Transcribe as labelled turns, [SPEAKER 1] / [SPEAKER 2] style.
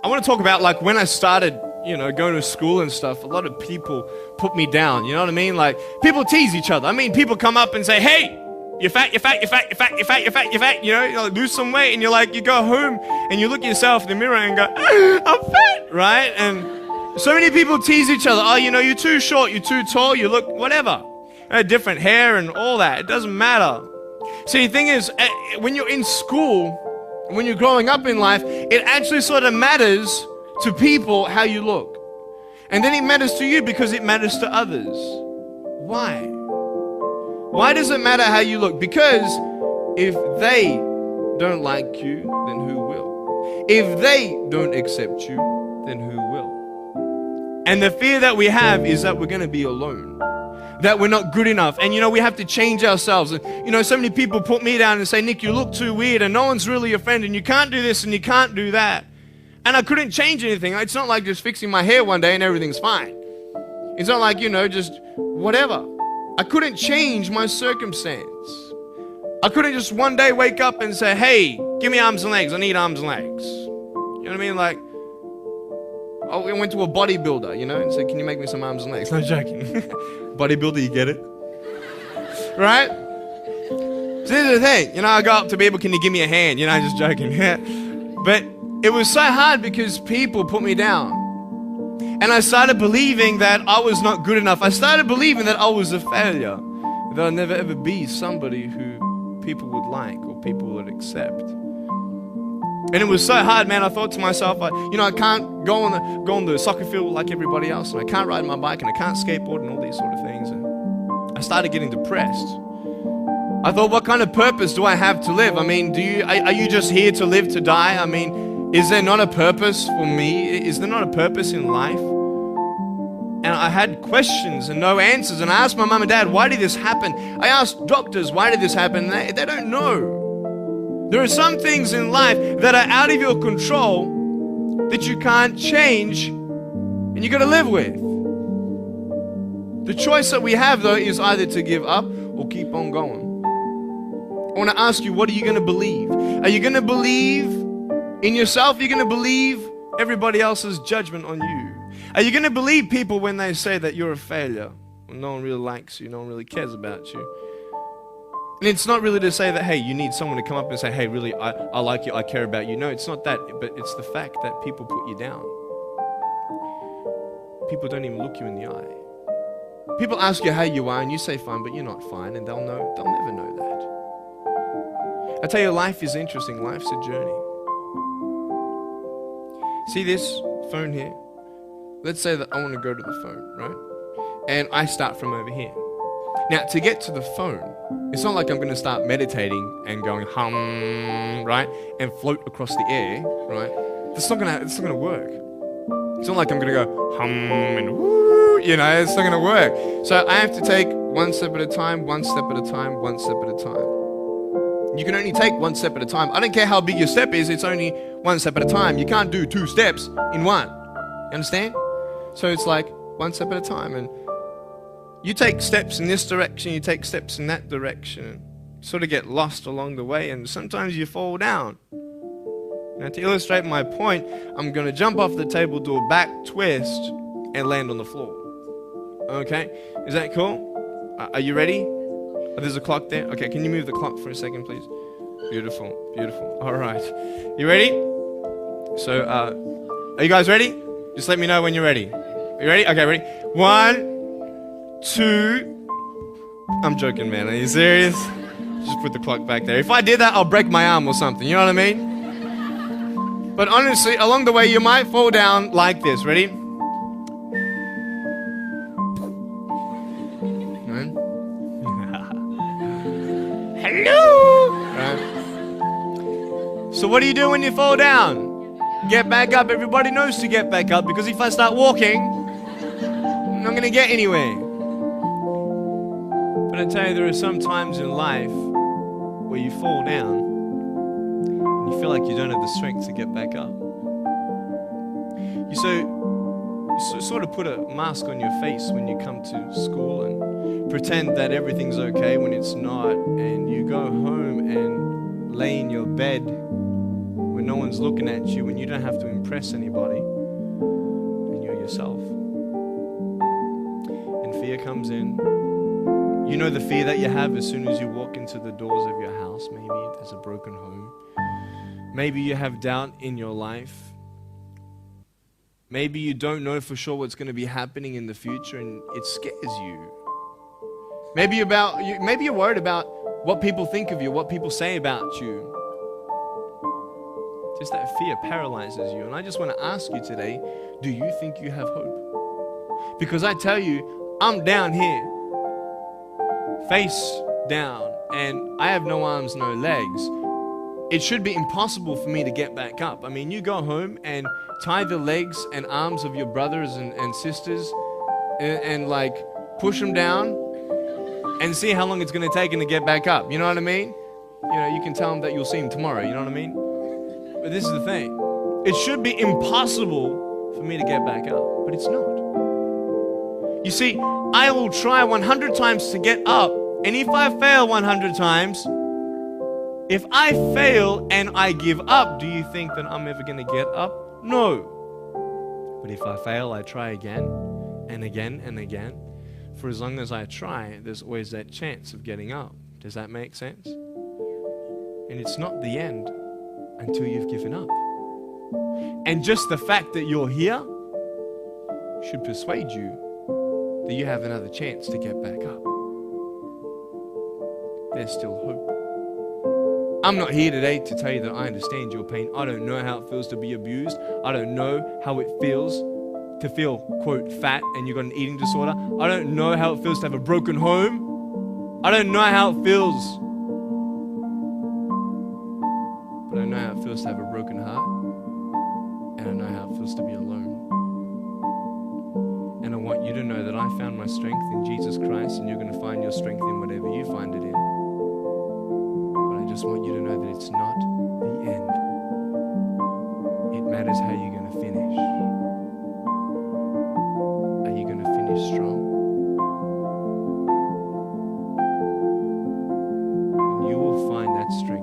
[SPEAKER 1] I want to talk about like when I started, going to school and stuff. A lot of people put me down. You know what I mean? Like people tease each other. I mean, people come up and say, "Hey, you're fat, you're fat, you're fat, you're fat, you're fat, you're fat, you're fat." You like, lose some weight, and you go home and you look at yourself in the mirror and go, "I'm fat," right? And so many people tease each other. Oh, you're too short, you're too tall, you look whatever. Different hair and all that. It doesn't matter. See, the thing is, when you're in school, when you're growing up in life, it actually sort of matters to people how you look. And then it matters to you because it matters to others. Why? Why does it matter how you look? Because if they don't like you, then who will? If they don't accept you, then who will? And the fear that we have is that we're going to be alone, that we're not good enough. And we have to change ourselves. And so many people put me down and say, "Nick, you look too weird and no one's really your friend and you can't do this and you can't do that." And I couldn't change anything. It's not like just fixing my hair one day and everything's fine. It's not like, just whatever. I couldn't change my circumstance. I couldn't just one day wake up and say, "Hey, give me arms and legs. I need arms and legs." You know what I mean? Like, I went to a bodybuilder, and said, "Can you make me some arms and legs?" No joking. Bodybuilder, you get it? Right? So this is the thing. I go up to people, "Can you give me a hand?" Just joking. But it was so hard because people put me down. And I started believing that I was not good enough. I started believing that I was a failure. That I'd never ever be somebody who people would like or people would accept. And it was so hard, man. I thought to myself, I can't go on the soccer field like everybody else, and I can't ride my bike, and I can't skateboard, and all these sort of things. And I started getting depressed. I thought, what kind of purpose do I have to live? I mean, are you just here to live to die? I mean, is there not a purpose for me? Is there not a purpose in life? And I had questions and no answers. And I asked my mum and dad, "Why did this happen?" I asked doctors, "Why did this happen?" And they don't know. There are some things in life that are out of your control that you can't change and you got to live with. The choice that we have, though, is either to give up or keep on going. I want to ask you, what are you going to believe? Are you going to believe in yourself? Are you going to believe everybody else's judgment on you? Are you going to believe people when they say that you're a failure? When no one really likes you, no one really cares about you. And it's not really to say that, hey, you need someone to come up and say, "Hey, really, I like you, I care about you." No, it's not that, but it's the fact that people put you down. People don't even look you in the eye. People ask you how you are and you say fine, but you're not fine, and they'll never know that. I tell you, life is interesting. Life's a journey. See this phone here? Let's say that I want to go to the phone, right? And I start from over here. Now, to get to the phone, it's not like I'm going to start meditating and going hum, right? And float across the air, right? It's not going to work. It's not like I'm going to go hum and woo, it's not going to work. So I have to take one step at a time, one step at a time, one step at a time. You can only take one step at a time. I don't care how big your step is, it's only one step at a time. You can't do 2 steps in one. You understand? So it's like one step at a time. And you take steps in this direction, you take steps in that direction. You sort of get lost along the way, and sometimes you fall down. Now, to illustrate my point, I'm going to jump off the table, do a back twist, and land on the floor. Okay? Is that cool? Are you ready? Oh, there's a clock there. Okay, can you move the clock for a second, please? Beautiful, beautiful. All right. You ready? So, are you guys ready? Just let me know when you're ready. Are you ready? Okay, ready? 1, 2. I'm joking, man. Are you serious? Just put the clock back there. If I did that, I'll break my arm or something. You know what I mean? But honestly, along the way, you might fall down like this. Ready? Hello! Right. So what do you do when you fall down? Get back up. Everybody knows to get back up, because if I start walking, I'm not going to get anywhere. But I tell you, there are some times in life where you fall down and you feel like you don't have the strength to get back up. You sort of put a mask on your face when you come to school and pretend that everything's okay when it's not, and you go home and lay in your bed when no one's looking at you, when you don't have to impress anybody, and you're yourself. And fear comes in. You know the fear that you have as soon as you walk into the doors of your house. Maybe there's a broken home. Maybe you have doubt in your life. Maybe you don't know for sure what's going to be happening in the future and it scares you. Maybe you're worried about what people think of you, what people say about you. Just that fear paralyzes you. And I just want to ask you today, do you think you have hope? Because I tell you, I'm down here, face down, and I have no arms, no legs. It should be impossible for me to get back up. I mean, you go home and tie the legs and arms of your brothers and sisters and like push them down and see how long it's going to take them to get back up. You know what I mean? You know, you can tell them that you'll see them tomorrow. You know what I mean? But this is the thing. It should be impossible for me to get back up, but it's not. You see, I will try 100 times to get up, and if I fail 100 times, if I fail and I give up, do you think that I'm ever going to get up? No. But if I fail, I try again and again and again. For as long as I try, there's always that chance of getting up. Does that make sense? And it's not the end until you've given up. And just the fact that you're here should persuade you that you have another chance to get back up. There's still hope. I'm not here today to tell you that I understand your pain. I don't know how it feels to be abused. I don't know how it feels to feel, quote, fat and you've got an eating disorder. I don't know how it feels to have a broken home. I don't know how it feels. But I know how it feels to have a broken heart. And I know how it feels to be alone. And I want you to know that I found my strength in Jesus Christ, and you're going to find your strength in whatever you find it in. I just want you to know that it's not the end. It matters how you're going to finish. Are you going to finish strong? And you will find that strength